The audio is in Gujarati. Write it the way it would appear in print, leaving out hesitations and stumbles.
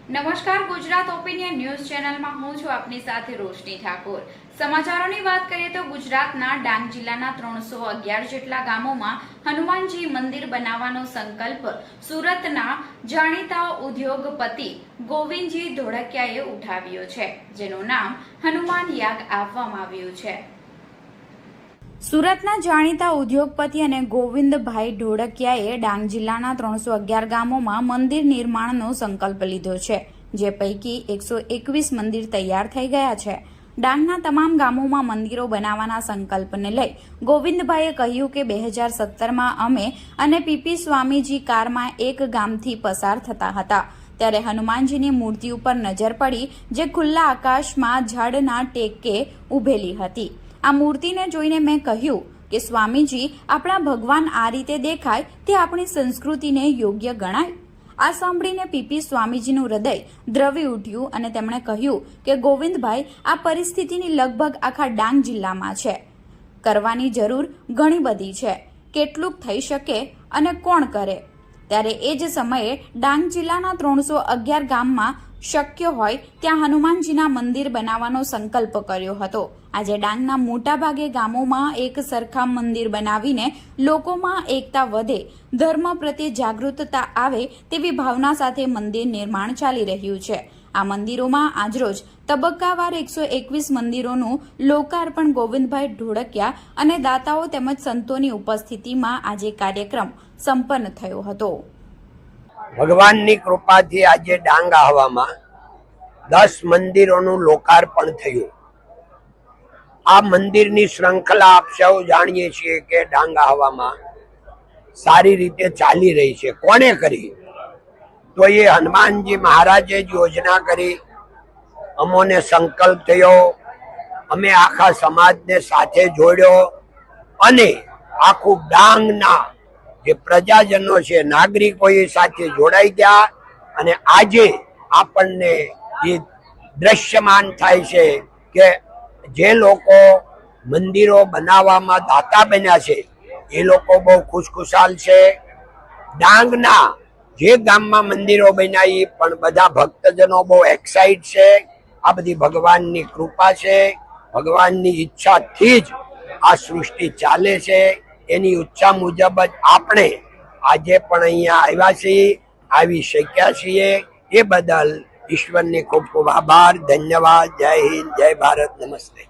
નમસ્કાર, ગુજરાત ઓપિનિયન ન્યૂઝ ચેનલમાં હું છું આપની સાથે રોશની ઠાકોર। સમાચારોની વાત કરીએ તો ગુજરાતના ડાંગ જિલ્લાના 311 જેટલા ગામોમાં હનુમાનજી મંદિર બનાવવાનો સંકલ્પ સુરતના જાણીતા ઉદ્યોગપતિ ગોવિંદજી ધોળકિયાએ ઉઠાવ્યો છે, જેનું નામ હનુમાન યાગ આપવામાં આવ્યું છે। સુરતના જાણીતા ઉદ્યોગપતિ અને ગોવિંદભાઈ ધોળકિયાએ ડાંગ જિલ્લાના 311 ગામોમાં મંદિર નિર્માણનો સંકલ્પ લીધો છે, જે પૈકી 121 મંદિર તૈયાર થઈ ગયા છે। ડાંગના તમામ ગામોમાં મંદિરો બનાવવાના સંકલ્પને લઈ ગોવિંદભાઈએ કહ્યું કે 2017માં અમે અને પીપી સ્વામીજી કારમાં એક ગામથી પસાર થતા હતા, ત્યારે હનુમાનજીની મૂર્તિ ઉપર નજર પડી, જે ખુલ્લા આકાશમાં ઝાડના ટેકે ઊભેલી હતી। આ મૂર્તિને જોઈને મેં કહ્યું કે સ્વામીજી, આપણા ભગવાન આ રીતે દેખાય તે આપણી સંસ્કૃતિને યોગ્ય ગણાય? આ સાંભળીને પીપી સ્વામીજીનું હૃદય દ્રવી ઉઠ્યું અને તેમણે કહ્યું કે ગોવિંદભાઈ, આ પરિસ્થિતિની લગભગ આખા ડાંગ જિલ્લામાં છે। કરવાની જરૂર ઘણી બધી છે, કેટલુંક થઈ શકે અને કોણ કરે? ત્યારે એ જ સમયે ડાંગ જિલ્લાના 311 ગામમાં શક્ય હોય ત્યાં હનુમાનજીના મંદિર બનાવવાનો સંકલ્પ કર્યો હતો। આજે ડાંગના મોટા ભાગે ગામોમાં એક સરખા મંદિર બનાવીને લોકોમાં એકતા વધે, ધર્મ પ્રત્યે જાગૃતતા આવે તેવી ભાવના સાથે મંદિર નિર્માણ ચાલી રહ્યું છે। આ મંદિરોમાં આજરોજ તબક્કાવાર 121 મંદિરોનું લોકાર્પણ ગોવિંદભાઈ ધોળકિયા અને દાતાઓ તેમજ સંતોની ઉપસ્થિતિમાં આજે કાર્યક્રમ સંપન્ન થયો હતો। ભગવાનની કૃપાથી આજે ડાંગ આહવામાં 10 મંદિરોનું લોકાર્પણ થયું। આ મંદિરની શ્રૃંખલા આપ સૌ જાણીએ છીએ કે ડાંગ આહવામાં સારી રીતે ચાલી રહી છે। કોણે કરી? તો એ હનુમાનજી મહારાજે જ યોજના કરી, અમોને સંકલ્પ થયો, અમે આખા સમાજને સાથે જોડ્યો અને આખું ડાંગના જે પ્રજાજનો છે, નાગરિકો એ સાથે જોડાઈ ગયા અને આજે આપણને એ દ્રશ્યમાન થાય છે કે જે લોકો મંદિરો બનાવવામાં દાતા બન્યા છે એ લોકો બહુ ખુશખુશાલ છે। ડાંગના જે ગામમાં મંદિરો બન્યા એ પણ બધા ભક્તજનો બહુ એક્સાઇટ છે। આ બધી ભગવાનની કૃપા છે, ભગવાનની ઈચ્છાથી જ આ સૃષ્ટિ ચાલે છે। એની ઈચ્છા મુજબ જ આપણે આજે પણ અહીંયા આવ્યા છીએ, આવી શક્યા છીએ। એ બદલ ઈશ્વરની ખૂબ ખૂબ આભાર, ધન્યવાદ। જય હિન્દ, જય ભારત, નમસ્તે।